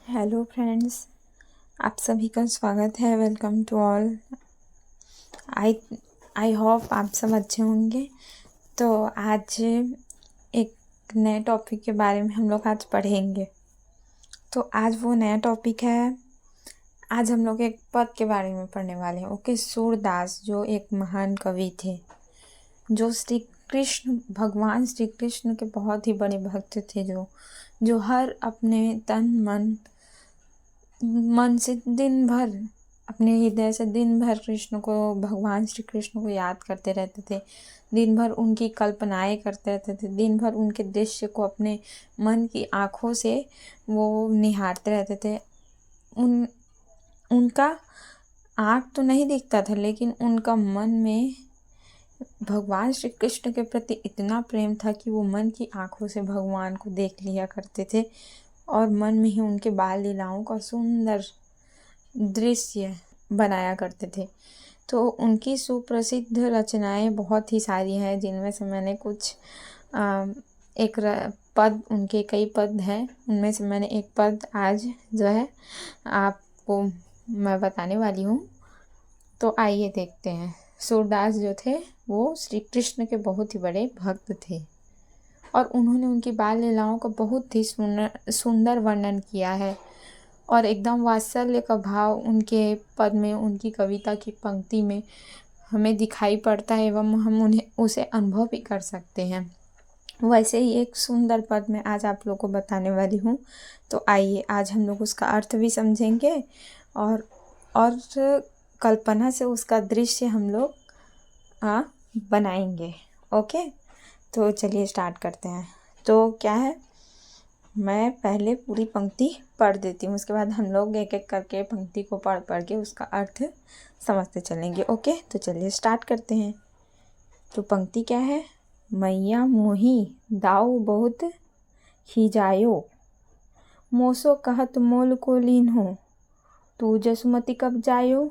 Hello friends, आप सभी का स्वागत है। Welcome to all. I I hope आप सब अच्छे होंगे। तो आज एक नए टॉपिक के बारे में हम लोग आज पढ़ेंगे। तो आज वो नया टॉपिक है, आज हम लोग एक पद के बारे में पढ़ने वाले हैं। ओके, सूरदास जो एक महान कवि थे, जो भगवान श्री कृष्ण के बहुत ही बड़े भक्त थे, जो हर अपने तन मन से दिन भर, अपने हृदय से दिन भर भगवान श्री कृष्ण को याद करते रहते थे। दिन भर उनकी कल्पनाएं करते रहते थे। दिन भर उनके दृश्य को अपने मन की आँखों से वो निहारते रहते थे। उनका आँख तो नहीं दिखता था, लेकिन उनका मन में भगवान श्री कृष्ण के प्रति इतना प्रेम था कि वो मन की आँखों से भगवान को देख लिया करते थे और मन में ही उनके बाल लीलाओं का सुंदर दृश्य बनाया करते थे। तो उनकी सुप्रसिद्ध रचनाएं बहुत ही सारी हैं, जिनमें से मैंने कुछ पद, उनके कई पद हैं, उनमें से मैंने एक पद आज जो है आपको मैं बताने वाली हूँ। तो आइए देखते हैं। सूरदास जो थे वो श्री कृष्ण के बहुत ही बड़े भक्त थे और उन्होंने उनकी बाल लीलाओं का बहुत ही सुंदर वर्णन किया है और एकदम वात्सल्य का भाव उनके पद में, उनकी कविता की पंक्ति में हमें दिखाई पड़ता है एवं हम उसे अनुभव भी कर सकते हैं। वैसे ही एक सुंदर पद मैं आज आप लोगों को बताने वाली हूँ। तो आइए आज हम लोग उसका अर्थ भी समझेंगे और कल्पना से उसका दृश्य हम लोग बनाएंगे। ओके, तो चलिए स्टार्ट करते हैं। तो क्या है, मैं पहले पूरी पंक्ति पढ़ देती हूँ, उसके बाद हम लोग एक एक करके पंक्ति को पढ़ के उसका अर्थ समझते चलेंगे। ओके, तो चलिए स्टार्ट करते हैं। तो पंक्ति क्या है, मैया मोही दाऊ बहुत खिजायो, मोसो कहत मोल को लीन हो, तू जसुमति कब जायो,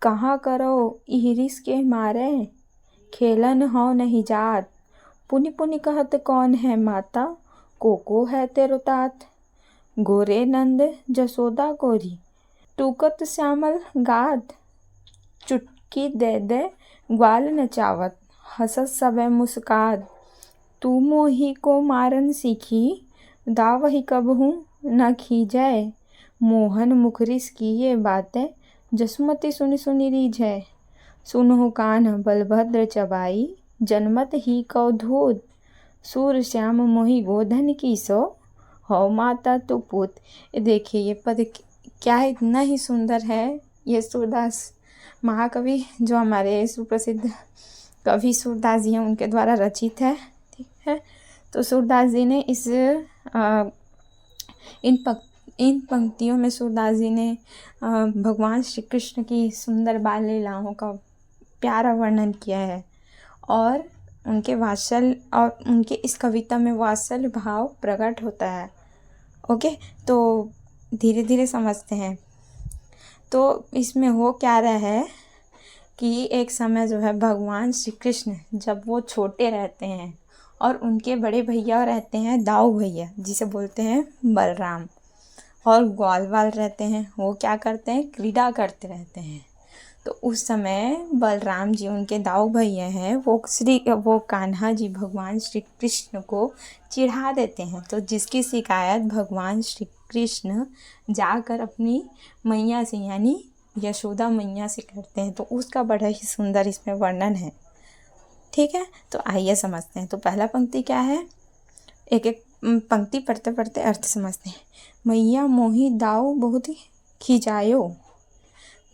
कहाँ करो इहरिस के मारे, खेलन हो नहीं जात, पुनि पुनि कहत कौन है माता, को है तेरो तात, गोरे नंद जसोदा गोरी, टूकत श्यामल गात, चुटकी दे दे ग्वाल नचावत, हसत सबे मुस्कात, तू मोही को मारन सीखी, दावही कबहू न खींचे, मोहन मुखरिस की ये बातें, जसुमति सुनि सुनि रीझे, सुनहु कान बलभद्र चबाई, जनमत ही कौ धूत, सूर श्याम मोहि गोधन की सो, हो माता तू पूत। देखिए ये पद क्या है, इतना ही सुंदर है। ये सूरदास महाकवि जो हमारे सुप्रसिद्ध कवि सूरदास जी हैं, उनके द्वारा रचित है। ठीक है, तो सूरदास जी ने इन पंक्तियों में सूरदास जी ने भगवान श्री कृष्ण की सुंदर बाल लीलाओं का प्यारा वर्णन किया है और उनके इस कविता में वात्सल्य भाव प्रकट होता है। ओके, तो धीरे धीरे समझते हैं। तो इसमें हो क्या रहा है कि एक समय जो है भगवान श्री कृष्ण जब वो छोटे रहते हैं और उनके बड़े भैया रहते हैं दाऊ भैया, जिसे बोलते हैं बलराम, और ग्वाल वाल रहते हैं, वो क्या करते हैं, क्रीड़ा करते रहते हैं। तो उस समय बलराम जी, उनके दाऊ भैया हैं, वो कान्हा जी भगवान श्री कृष्ण को चिढ़ा देते हैं। तो जिसकी शिकायत भगवान श्री कृष्ण जाकर अपनी मैया से यानी यशोदा मैया से करते हैं। तो उसका बड़ा ही सुंदर इसमें वर्णन है। ठीक है, तो आइए समझते हैं। तो पहला पंक्ति क्या है, एक एक पंक्ति पढ़ते पढ़ते अर्थ समझते हैं। मैया मोही दाऊ बहुत खिजायो।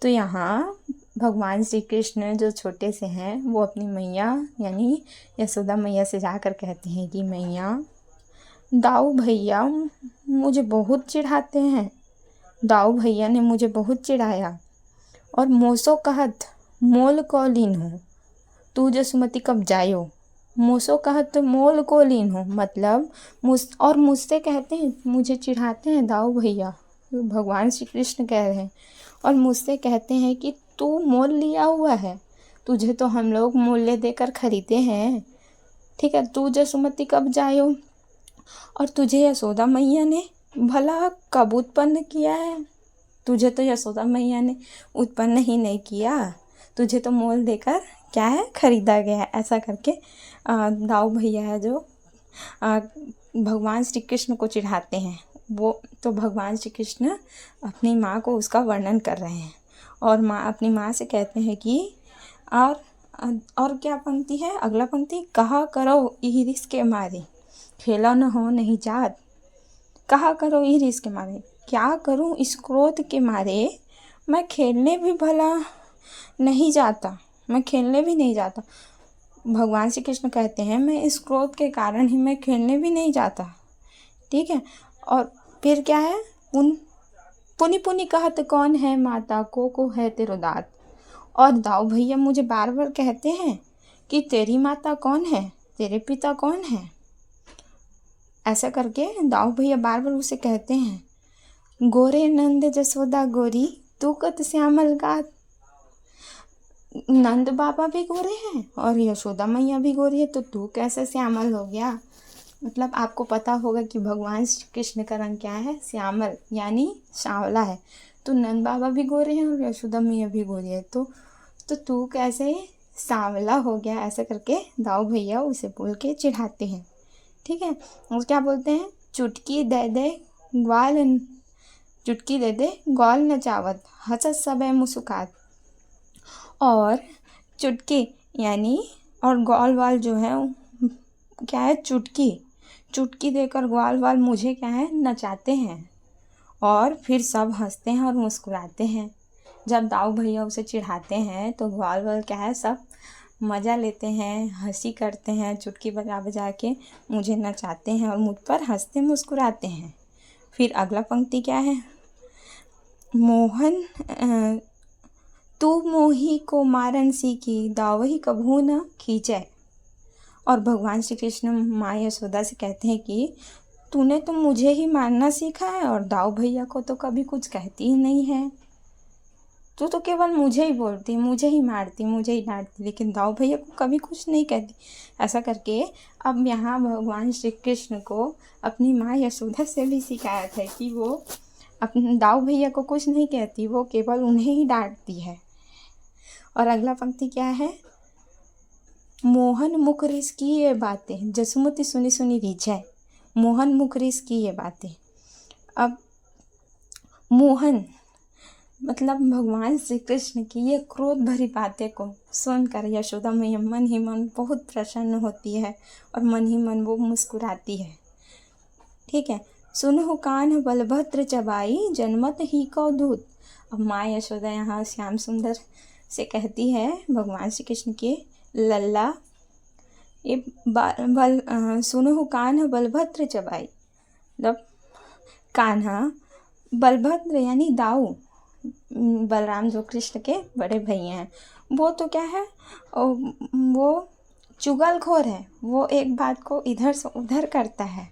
तो यहाँ भगवान श्री कृष्ण जो छोटे से हैं, वो अपनी मैया यानी यशोदा मैया से जाकर कहते हैं कि मैया दाऊ भैया मुझे बहुत चिढ़ाते हैं, दाऊ भैया ने मुझे बहुत चिढ़ाया, और मोसो कहत मोल को लीन हो, तू जसुमति कब जायो। मोसो कहत मोल को लीन हो मतलब मुझसे कहते हैं, मुझे चिढ़ाते हैं दाऊ भैया, भगवान श्री कृष्ण कह रहे हैं, और मुझसे कहते हैं कि तू मोल लिया हुआ है, तुझे तो हम लोग मूल्य देकर खरीदे हैं। ठीक है, तू जसुमति कब जायो, और तुझे यशोदा मैया ने भला कब उत्पन्न किया है? तुझे तो यशोदा मैया ने उत्पन्न ही नहीं किया, तुझे तो मोल देकर क्या है खरीदा गया है। ऐसा करके दाऊ भैया है जो भगवान श्री कृष्ण को चिढ़ाते हैं। वो तो भगवान श्री कृष्ण अपनी माँ को उसका वर्णन कर रहे हैं और माँ अपनी माँ से कहते हैं कि और क्या पंक्ति है, अगला पंक्ति, कहा करो ईरिस के मारे खेला न हो नहीं जात। कहा करो ईरिस के मारे, क्या करूं इस क्रोध के मारे, मैं खेलने भी भला नहीं जाता, मैं खेलने भी नहीं जाता। भगवान श्री कृष्ण कहते हैं मैं इस क्रोध के कारण ही मैं खेलने भी नहीं जाता। ठीक है, और फिर क्या है, पुनि पुनि कहत कौन है माता को है तेरो दात। और दाऊ भैया मुझे बार बार कहते हैं कि तेरी माता कौन है, तेरे पिता कौन है। ऐसा करके दाऊ भैया बार बार उसे कहते हैं, गोरे नंद जसोदा गोरी तू कत श्यामल गात। नंद बाबा भी गोरे हैं और यशोदा मैया भी गोरी है, तो तू कैसे श्यामल हो गया। मतलब आपको पता होगा कि भगवान श्री कृष्ण का रंग क्या है, श्यामल यानी सांवला है। तो नंद बाबा भी गोरे हैं और यशोदा मैया भी गोरी है, तो तू कैसे सांवला हो गया। ऐसा करके दाऊ भैया उसे बोल के चिढ़ाते हैं। ठीक है, और क्या बोलते हैं, चुटकी दे दे ग्वाल नचावत हंसत सबे मुस्कुरात। और चुटकी यानी और ग्वाल वाल जो है क्या है, चुटकी देकर ग्वाल वाल मुझे क्या है नचाते हैं और फिर सब हंसते हैं और मुस्कुराते हैं। जब दाऊ भैया उसे चिढ़ाते हैं तो ग्वाल वाल क्या है सब मज़ा लेते हैं, हंसी करते हैं, चुटकी बजा बजा के मुझे नचाते हैं और मुझ पर हंसते मुस्कुराते हैं। फिर अगला पंक्ति क्या है, मोहन तू मोही को मारन सीखी दावही कभू न खींचे। और भगवान श्री कृष्ण माँ यशोदा से कहते हैं कि तूने तो मुझे ही मारना सीखा है और दाऊ भैया को तो कभी कुछ कहती ही नहीं है। तू तो केवल मुझे ही बोलती, मुझे ही मारती, मुझे ही डांटती, लेकिन दाऊ भैया को कभी कुछ नहीं कहती। ऐसा करके अब यहाँ भगवान श्री कृष्ण को अपनी माँ यशोदा से भी शिकायत है कि वो अपने दाऊ भैया को कुछ नहीं कहती, वो केवल उन्हें ही डांटती है। और अगला पंक्ति क्या है, मोहन मुख रिस की ये बातें जसुमती सुनी सुनी रिझाए। मोहन मुख रिस की ये बातें। अब मोहन मतलब भगवान श्री कृष्ण की ये क्रोध भरी बातें को सुनकर यशोदा मैया मन ही मन बहुत प्रसन्न होती है और मन ही मन वो मुस्कुराती है। ठीक है, सुनहु कान बलभद्र चबाई जनमत ही को दूत। अब माँ यशोदा यहाँ श्याम सुंदर से कहती है भगवान श्री कृष्ण के लल्ला ये सुनहु कान्हा बलभद्र चबाई। मतलब कान्हा बलभद्र यानी दाऊ, बलराम जो कृष्ण के बड़े भैया हैं, वो तो क्या है, वो चुगलखोर है, वो एक बात को इधर से उधर करता है।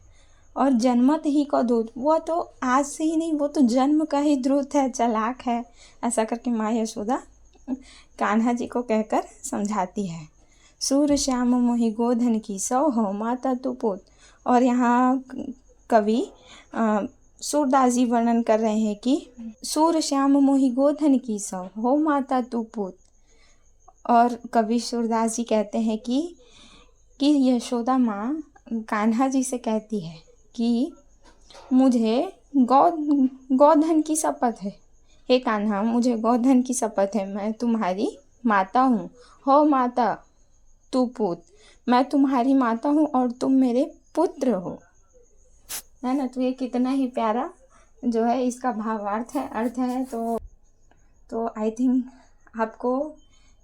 और जन्मत ही को दूत, वो तो आज से ही नहीं, वो तो जन्म का ही द्रुत है, चालाक है। ऐसा करके माँ यशोदा कान्हा जी को कहकर समझाती है। सूर श्याम मोहि गोधन की सौ हो माता तू पूत। और यहाँ कवि सूरदास जी वर्णन कर रहे हैं कि सूर श्याम मोहि गोधन की सौ हो माता तू पूत। और कवि सूरदास जी कहते हैं कि यशोदा माँ कान्हा जी से कहती है कि मुझे गौधन की शपथ है, हे कान्हा मुझे गौधन की शपथ है, मैं तुम्हारी माता हूँ, हो माता तू पूत, मैं तुम्हारी माता हूँ और तुम मेरे पुत्र हो। है ना, तो ये कितना ही प्यारा जो है इसका भावार्थ है, अर्थ है। तो आई थिंक आपको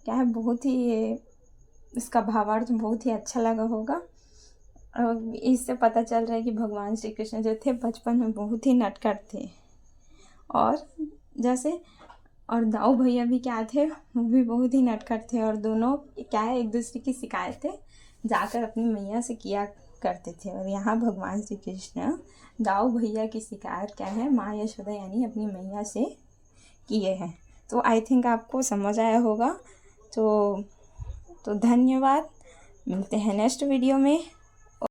क्या है बहुत ही इसका भावार्थ बहुत ही अच्छा लगा होगा। और इससे पता चल रहा है कि भगवान श्री कृष्ण जो थे बचपन में बहुत ही नटखट थे। और जैसे और दाऊ भैया भी क्या थे, वो भी बहुत ही नटखट थे और दोनों क्या है एक दूसरे की शिकायतें जाकर अपनी मैया से किया करते थे। और यहाँ भगवान श्री कृष्ण दाऊ भैया की शिकायत क्या है, माँ यशोदा यानी अपनी मैया से किए हैं। तो आई थिंक आपको समझ आया होगा। तो धन्यवाद, मिलते हैं नेक्स्ट वीडियो में।